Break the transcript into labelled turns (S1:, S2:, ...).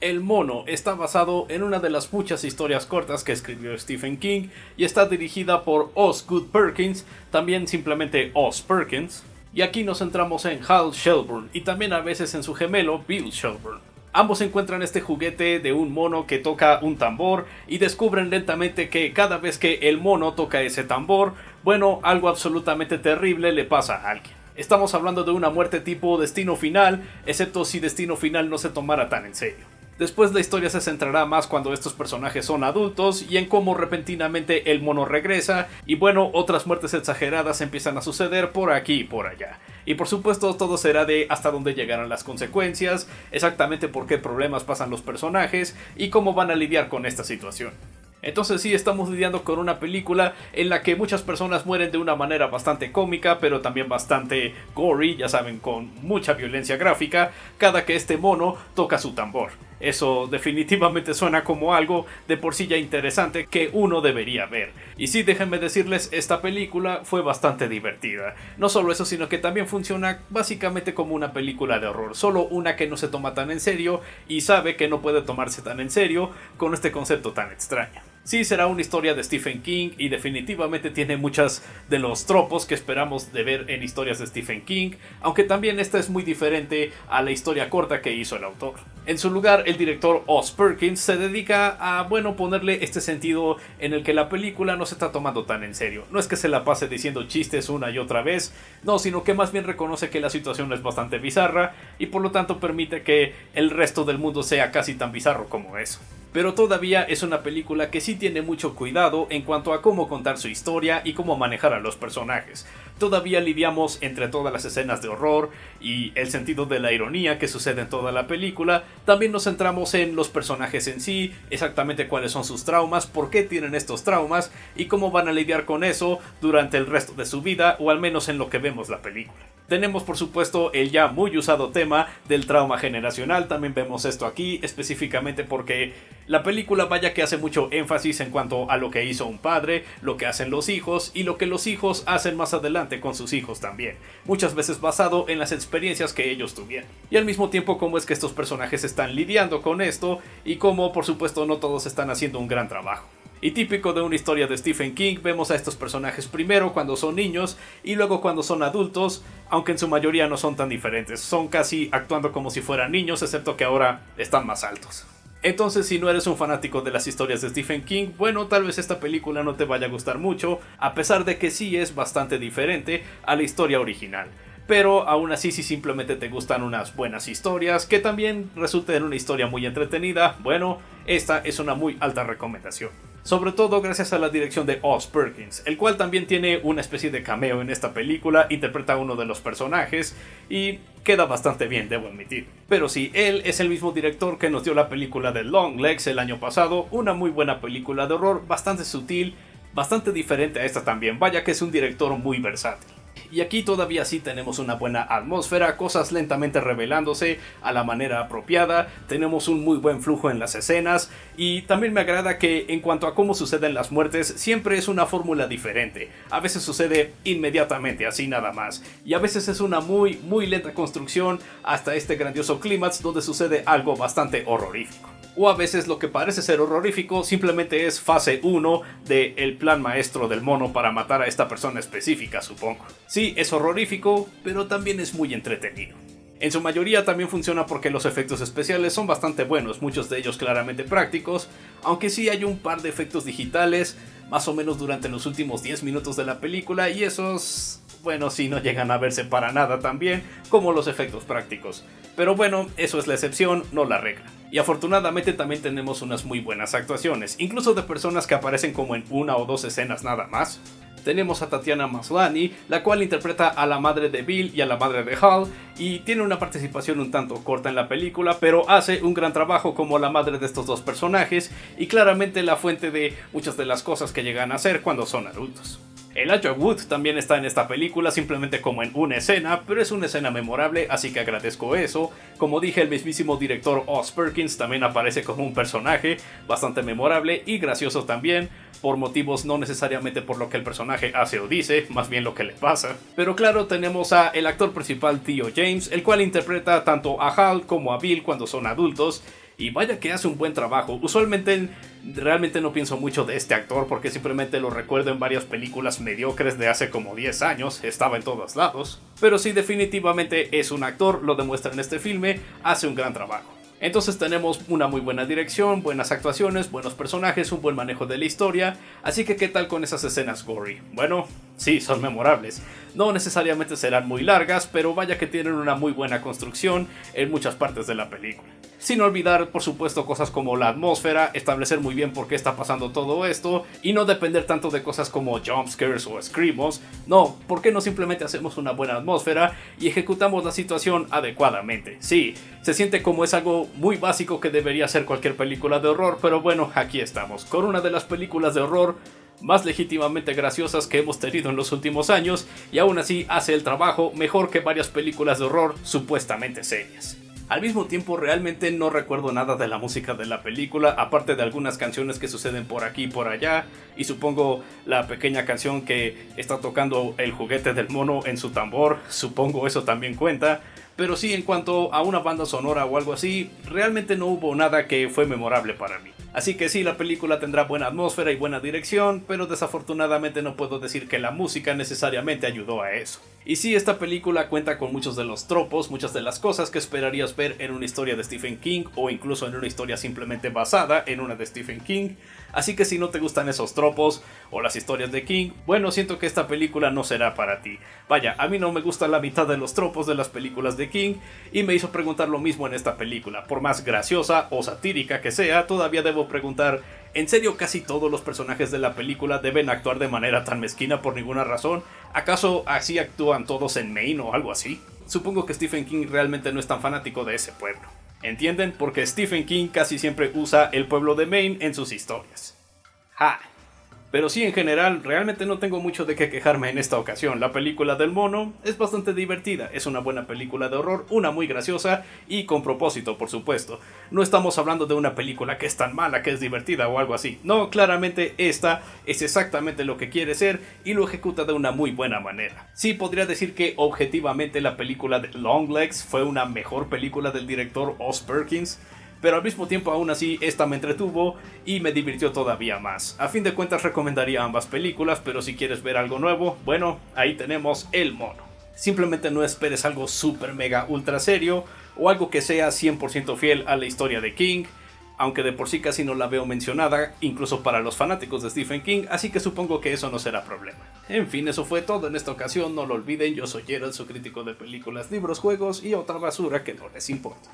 S1: El mono está basado en una de las muchas historias cortas que escribió Stephen King y está dirigida por Osgood Perkins, también simplemente Os Perkins, y aquí nos centramos en Hal Shelburne y también a veces en su gemelo Bill Shelburne. Ambos encuentran este juguete de un mono que toca un tambor y descubren lentamente que cada vez que el mono toca ese tambor, bueno, algo absolutamente terrible le pasa a alguien. Estamos hablando de una muerte tipo Destino Final, excepto si Destino Final no se tomara tan en serio. Después la historia se centrará más cuando estos personajes son adultos y en cómo repentinamente el mono regresa y bueno, otras muertes exageradas empiezan a suceder por aquí y por allá. Y por supuesto todo será de hasta dónde llegarán las consecuencias, exactamente por qué problemas pasan los personajes y cómo van a lidiar con esta situación. Entonces sí, estamos lidiando con una película en la que muchas personas mueren de una manera bastante cómica, pero también bastante gory, ya saben, con mucha violencia gráfica, cada que este mono toca su tambor. Eso definitivamente suena como algo de por sí ya interesante que uno debería ver. Y sí, déjenme decirles, esta película fue bastante divertida. No solo eso, sino que también funciona básicamente como una película de horror. Solo una que no se toma tan en serio y sabe que no puede tomarse tan en serio con este concepto tan extraño. Sí, será una historia de Stephen King y definitivamente tiene muchos de los tropos que esperamos de ver en historias de Stephen King, aunque también esta es muy diferente a la historia corta que hizo el autor. En su lugar, el director Os Perkins se dedica a, bueno, ponerle este sentido en el que la película no se está tomando tan en serio. No es que se la pase diciendo chistes una y otra vez, no, sino que más bien reconoce que la situación es bastante bizarra y por lo tanto permite que el resto del mundo sea casi tan bizarro como eso. Pero todavía es una película que sí tiene mucho cuidado en cuanto a cómo contar su historia y cómo manejar a los personajes. Todavía lidiamos entre todas las escenas de horror y el sentido de la ironía que sucede en toda la película. También nos centramos en los personajes en sí, exactamente cuáles son sus traumas, por qué tienen estos traumas y cómo van a lidiar con eso durante el resto de su vida, o al menos en lo que vemos la película. Tenemos por supuesto el ya muy usado tema del trauma generacional, también vemos esto aquí específicamente porque la película vaya que hace mucho énfasis en cuanto a lo que hizo un padre, lo que hacen los hijos y lo que los hijos hacen más adelante con sus hijos también, muchas veces basado en las experiencias que ellos tuvieron. Y al mismo tiempo cómo es que estos personajes están lidiando con esto y cómo por supuesto no todos están haciendo un gran trabajo. Y típico de una historia de Stephen King, vemos a estos personajes primero cuando son niños y luego cuando son adultos, aunque en su mayoría no son tan diferentes, son casi actuando como si fueran niños, excepto que ahora están más altos. Entonces, si no eres un fanático de las historias de Stephen King, bueno, tal vez esta película no te vaya a gustar mucho, a pesar de que sí es bastante diferente a la historia original. Pero aún así, si simplemente te gustan unas buenas historias, que también resulten en una historia muy entretenida, bueno, esta es una muy alta recomendación. Sobre todo gracias a la dirección de Os Perkins, el cual también tiene una especie de cameo en esta película, interpreta a uno de los personajes y queda bastante bien, debo admitir. Pero sí, él es el mismo director que nos dio la película de Longlegs el año pasado, una muy buena película de horror, bastante sutil, bastante diferente a esta también, vaya que es un director muy versátil. Y aquí todavía sí tenemos una buena atmósfera, cosas lentamente revelándose a la manera apropiada, tenemos un muy buen flujo en las escenas y también me agrada que en cuanto a cómo suceden las muertes siempre es una fórmula diferente. A veces sucede inmediatamente, así nada más, y a veces es una muy lenta construcción hasta este grandioso clímax donde sucede algo bastante horrorífico. O a veces lo que parece ser horrorífico simplemente es fase 1 del plan maestro del mono para matar a esta persona específica, supongo. Sí, es horrorífico, pero también es muy entretenido. En su mayoría también funciona porque los efectos especiales son bastante buenos, muchos de ellos claramente prácticos, aunque sí hay un par de efectos digitales, más o menos durante los últimos 10 minutos de la película, y esos, bueno, sí no llegan a verse para nada tan bien como los efectos prácticos. Pero bueno, eso es la excepción, no la regla. Y afortunadamente también tenemos unas muy buenas actuaciones, incluso de personas que aparecen como en una o dos escenas nada más. Tenemos a Tatiana Maslany, la cual interpreta a la madre de Bill y a la madre de Hal, y tiene una participación un tanto corta en la película, pero hace un gran trabajo como la madre de estos dos personajes, y claramente la fuente de muchas de las cosas que llegan a hacer cuando son adultos. Elijah Wood también está en esta película simplemente como en una escena, pero es una escena memorable, así que agradezco eso. Como dije, el mismísimo director Os Perkins también aparece como un personaje bastante memorable y gracioso también, por motivos no necesariamente por lo que el personaje hace o dice, más bien lo que le pasa. Pero claro, tenemos a el actor principal Theo James, el cual interpreta tanto a Hal como a Bill cuando son adultos, Y vaya que hace un buen trabajo. Usualmente realmente no pienso mucho de este actor porque simplemente lo recuerdo en varias películas mediocres de hace como 10 años, estaba en todos lados. Pero sí, definitivamente es un actor, lo demuestra en este filme, hace un gran trabajo. Entonces tenemos una muy buena dirección, buenas actuaciones, buenos personajes, un buen manejo de la historia, así que ¿qué tal con esas escenas gory? Bueno, sí, son memorables. No necesariamente serán muy largas, pero vaya que tienen una muy buena construcción en muchas partes de la película. Sin olvidar, por supuesto, cosas como la atmósfera, establecer muy bien por qué está pasando todo esto, y no depender tanto de cosas como jumpscares o screamos. No, ¿por qué no simplemente hacemos una buena atmósfera y ejecutamos la situación adecuadamente? Sí, se siente como es algo muy básico que debería ser cualquier película de horror, pero bueno, aquí estamos, con una de las películas de horror más legítimamente graciosas que hemos tenido en los últimos años, y aún así hace el trabajo mejor que varias películas de horror supuestamente serias. Al mismo tiempo, realmente no recuerdo nada de la música de la película, aparte de algunas canciones que suceden por aquí y por allá, y supongo la pequeña canción que está tocando el juguete del mono en su tambor, supongo eso también cuenta. Pero sí, en cuanto a una banda sonora o algo así, realmente no hubo nada que fue memorable para mí. Así que sí, la película tendrá buena atmósfera y buena dirección, pero desafortunadamente no puedo decir que la música necesariamente ayudó a eso. Y sí, esta película cuenta con muchos de los tropos, muchas de las cosas que esperarías ver en una historia de Stephen King o incluso en una historia simplemente basada en una de Stephen King. Así que si no te gustan esos tropos o las historias de King, bueno, siento que esta película no será para ti. Vaya, a mí no me gusta la mitad de los tropos de las películas de King y me hizo preguntar lo mismo en esta película. Por más graciosa o satírica que sea, todavía debo preguntar, ¿en serio casi todos los personajes de la película deben actuar de manera tan mezquina por ninguna razón? ¿Acaso así actúan todos en Maine o algo así? Supongo que Stephen King realmente no es tan fanático de ese pueblo. ¿Entienden? Porque Stephen King casi siempre usa el pueblo de Maine en sus historias. ¡Ja! Pero sí, en general, realmente no tengo mucho de qué quejarme en esta ocasión. La película del mono es bastante divertida, es una buena película de horror, una muy graciosa y con propósito, por supuesto. No estamos hablando de una película que es tan mala que es divertida o algo así. No, claramente esta es exactamente lo que quiere ser y lo ejecuta de una muy buena manera. Sí, podría decir que objetivamente la película de Longlegs fue una mejor película del director Oz Perkins, pero al mismo tiempo aún así esta me entretuvo y me divirtió todavía más. A fin de cuentas recomendaría ambas películas, pero si quieres ver algo nuevo, bueno, ahí tenemos El Mono. Simplemente no esperes algo super mega ultra serio o algo que sea 100% fiel a la historia de King, aunque de por sí casi no la veo mencionada, incluso para los fanáticos de Stephen King, así que supongo que eso no será problema. En fin, eso fue todo en esta ocasión, no lo olviden, yo soy Gerald, su crítico de películas, libros, juegos y otra basura que no les importa.